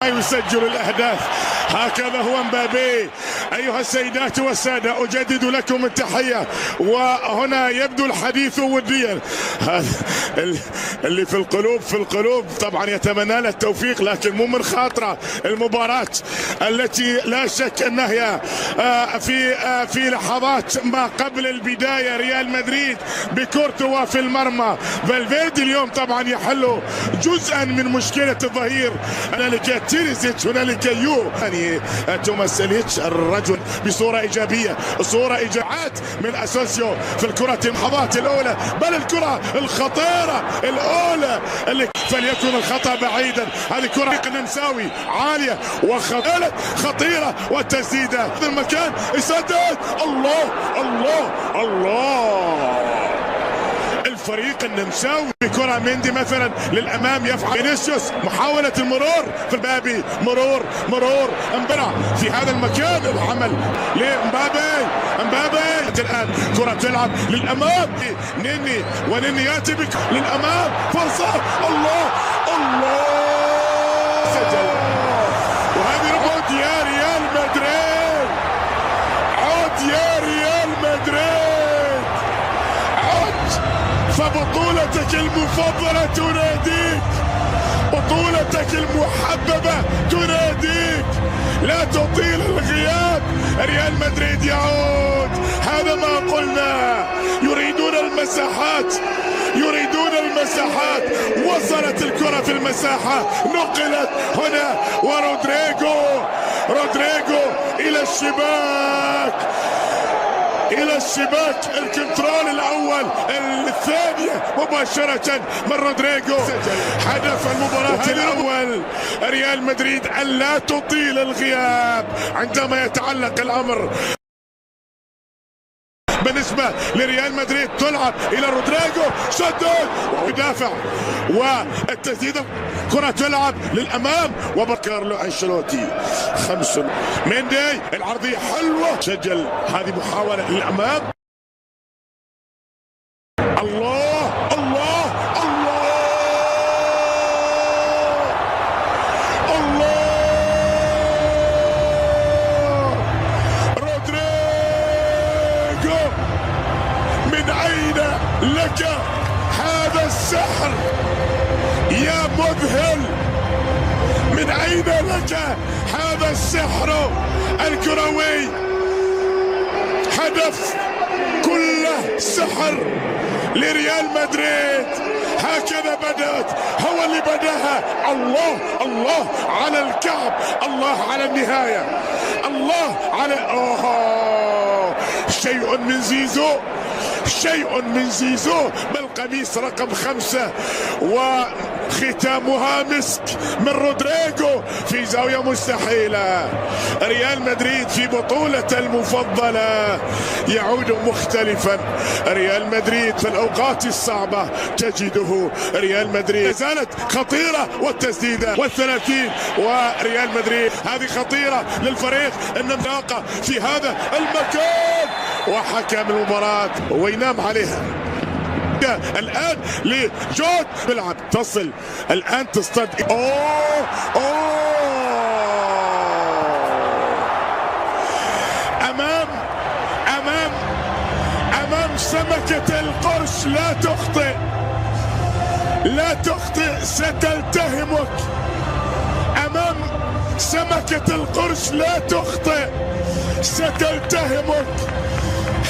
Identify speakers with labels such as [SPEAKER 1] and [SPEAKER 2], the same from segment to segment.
[SPEAKER 1] يسجل الأهداف. هكذا هو مبابي. أيها السيدات والسادة، أجدد لكم التحية، وهنا يبدو الحديث وديا. اللي في القلوب طبعا يتمنى له التوفيق، لكن مو من خاطره المباراة التي لا شك أنها هي في لحظات ما قبل البداية. ريال مدريد بكورتوا في المرمى، فالفيردي اليوم طبعا يحل جزءا من مشكلة الظهير. هنالك تيريزيتش، هنالك يعني توماس سيليتش الرجل بصورة إيجابية، صورة إيجابيات من أسونسيو في الكرة اللحظات الأولى، بل الكرة الخطيرة الأولى اللي فليكن الخطأ بعيدا. هذه كرة النمساوي عالية وخطيرة، والتسديدة في المكان يسدد. الله الله الله. الفريق النمساوي بكرة مندي مثلا للأمام يفعل فينيسيوس، محاولة المرور في البابي، مرور امبرع في هذا المكان، العمل لمبابي الآن كرة تلعب للأمام، نيني يأتي بك للأمام، فرصة. الله سجل. وهذه عود يا ريال مدريد، عود يا ريال مدريد، عود. فبطولتك المفضلة تناديك، بطولتك المحببة تناديك، لا تطيل الغياب. ريال مدريد يعود. هذا ما قلنا، يريدون المساحات. وصلت الكرة في المساحة، نقلت هنا، ورودريجو إلى الشباك. الكنترول الأول، الثانية مباشرة من رودريجو. هدف المباراة الأول. ريال مدريد ألا تطيل الغياب عندما يتعلق الأمر بالنسبة لريال مدريد. تلعب إلى رودريجو، سدد ويدافع، والتسديدة كرة تلعب للأمام، وكارلو أنشيلوتي 5. مندي العرضية حلوة، سجل. هذه محاولة للأمام. الله الله الله الله. رودريجو، من أين لك هذا السحر يا مذهل؟ من أين لك هذا السحر الكروي؟ هدف كله سحر لريال مدريد. هكذا بدأت، هو اللي بداها. الله على الكعب، الله على النهاية، الله على شيء من زيزو بالقميص رقم 5، وختامها مسك من رودريجو في زاوية مستحيلة. ريال مدريد في بطولة المفضلة يعود مختلفا. ريال مدريد في الأوقات الصعبة تجده ريال مدريد زالت خطيرة، والتسديدة والثلاثين، وريال مدريد هذه خطيرة للفريق النمساوي في هذا المكان، وحكم المباراة وينام عليها. الآن لجود بلعب، تصل الآن تصطد. أمام سمكة القرش. لا تخطئ ستلتهمك. أمام سمكة القرش لا تخطئ ستلتهمك.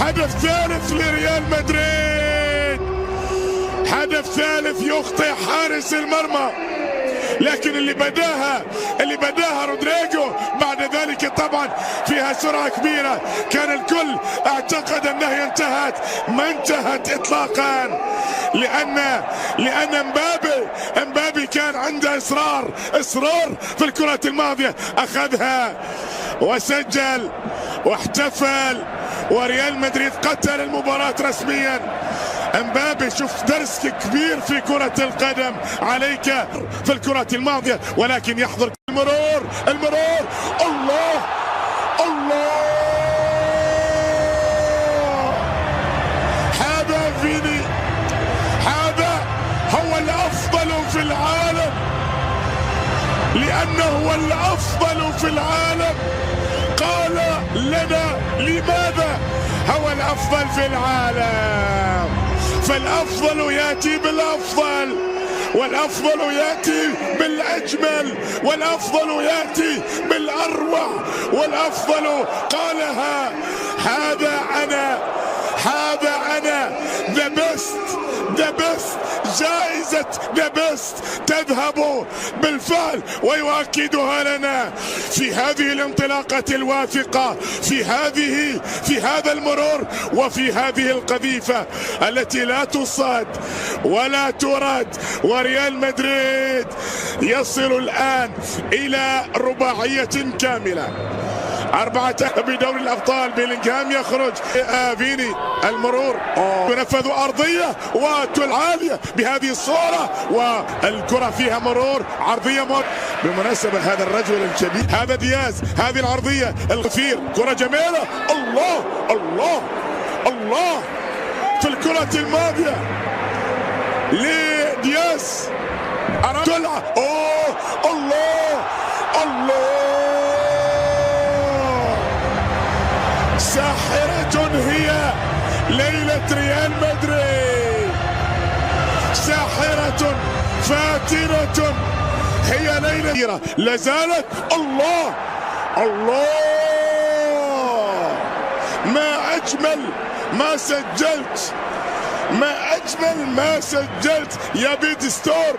[SPEAKER 1] هدف ثالث لريال مدريد، هدف ثالث يخطئ حارس المرمى، لكن اللي بداها رودريجو. بعد ذلك طبعا فيها سرعة كبيرة، كان الكل اعتقد انها انتهت، ما انتهت اطلاقا، لان مبابي كان عنده اصرار في الكرة الماضية، اخذها وسجل واحتفل، وريال مدريد قتل المباراة رسميا. مبابي، شوف درس كبير في كرة القدم عليك في الكرة الماضية، ولكن يحضر المرور. الله هذا فيني، هذا هو الأفضل في العالم، لأنه هو الأفضل في العالم. قال لنا لماذا هو الأفضل في العالم؟ فالأفضل يأتي بالأفضل، والأفضل يأتي بالأجمل، والأفضل يأتي بالأروع، والأفضل قالها هذا أنا the best جائزة the best تذهب بالفعل، ويؤكدها لنا في هذه الانطلاقة الواثقة، في هذا المرور، وفي هذه القذيفة التي لا تصاد ولا ترد. وريال مدريد يصل الآن إلى رباعية كاملة، 4 بدوري الأبطال. بيلينغهام يخرج، فيني المرور تنفذ أرضية وتعالية بهذه الصورة، والكرة فيها مرور عرضية بالمناسبة هذا الرجل الكبير، هذا دياز، هذه العرضية الغفير، كرة جميلة. الله الله الله في الكرة الماضية لدياز، طلع الله الله. ساحرة هي ليلة ريال مدريد، ساحرة فاتنة هي ليلة لازالت. الله الله، ما أجمل ما سجلت، ما أجمل ما سجلت يا بيد ستورب.